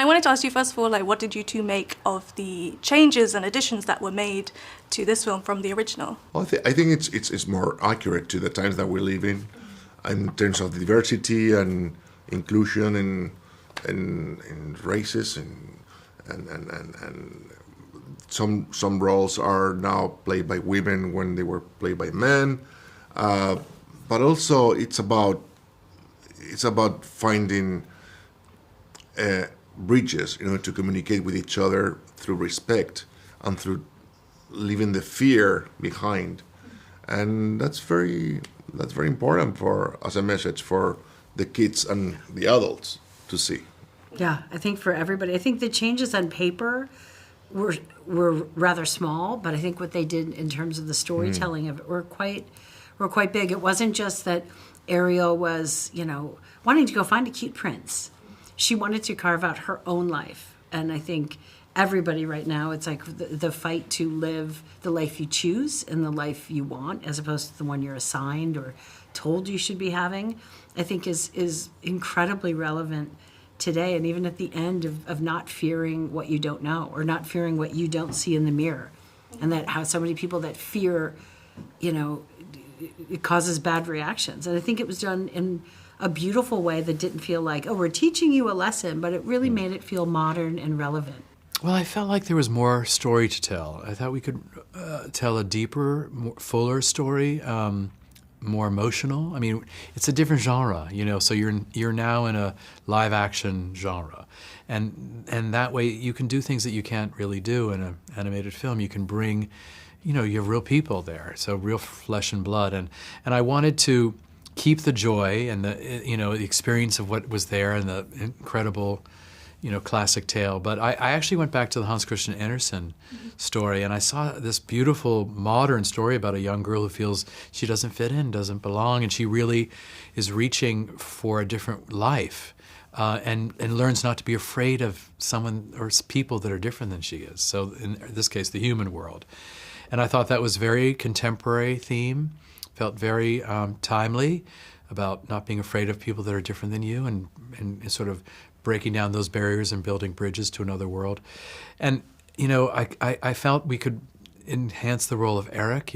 wanted to ask you first of all, like, what did you two make of the changes and additions that were made to this film from the original? Well, I think it's more accurate to the times that we live in terms of diversity and inclusion and races and some roles are now played by women when they were played by men, but also it's about finding bridges, to communicate with each other through respect and through leaving the fear behind, and that's very important as a message for the kids and the adults to see. Yeah, I think for everybody, I think the changes on paper were rather small, but I think what they did in terms of the storytelling of it were quite big. It wasn't just that Ariel was, wanting to go find a cute prince. She wanted to carve out her own life. And I think everybody right now, it's like the fight to live the life you choose and the life you want, as opposed to the one you're assigned or told you should be having, I think is incredibly relevant today. And even at the end of not fearing what you don't know, or not fearing what you don't see in the mirror. And that how so many people that fear, it causes bad reactions. And I think it was done in a beautiful way that didn't feel like, oh, we're teaching you a lesson, but it really made it feel modern and relevant. Well, I felt like there was more story to tell. I thought we could tell a deeper, fuller story, more emotional. I mean, it's a different genre, so you're now in a live action genre. And that way you can do things that you can't really do in an animated film. You can bring, you have real people there, so real flesh and blood. And I wanted to keep the joy and the experience of what was there and the incredible classic tale. But I actually went back to the Hans Christian Andersen story, and I saw this beautiful modern story about a young girl who feels she doesn't fit in, doesn't belong, and she really is reaching for a different life and learns not to be afraid of someone or people that are different than she is. So in this case, the human world. And I thought that was very contemporary theme, felt very timely about not being afraid of people that are different than you and sort of breaking down those barriers and building bridges to another world. And, I felt we could enhance the role of Eric,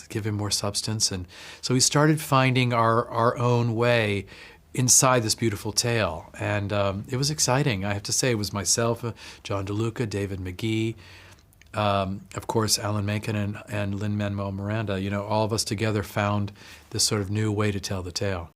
give him more substance. And so we started finding our own way inside this beautiful tale. And it was exciting. I have to say, it was myself, John DeLuca, David McGee, of course, Alan Menken and Lin-Manuel Miranda. All of us together found this sort of new way to tell the tale.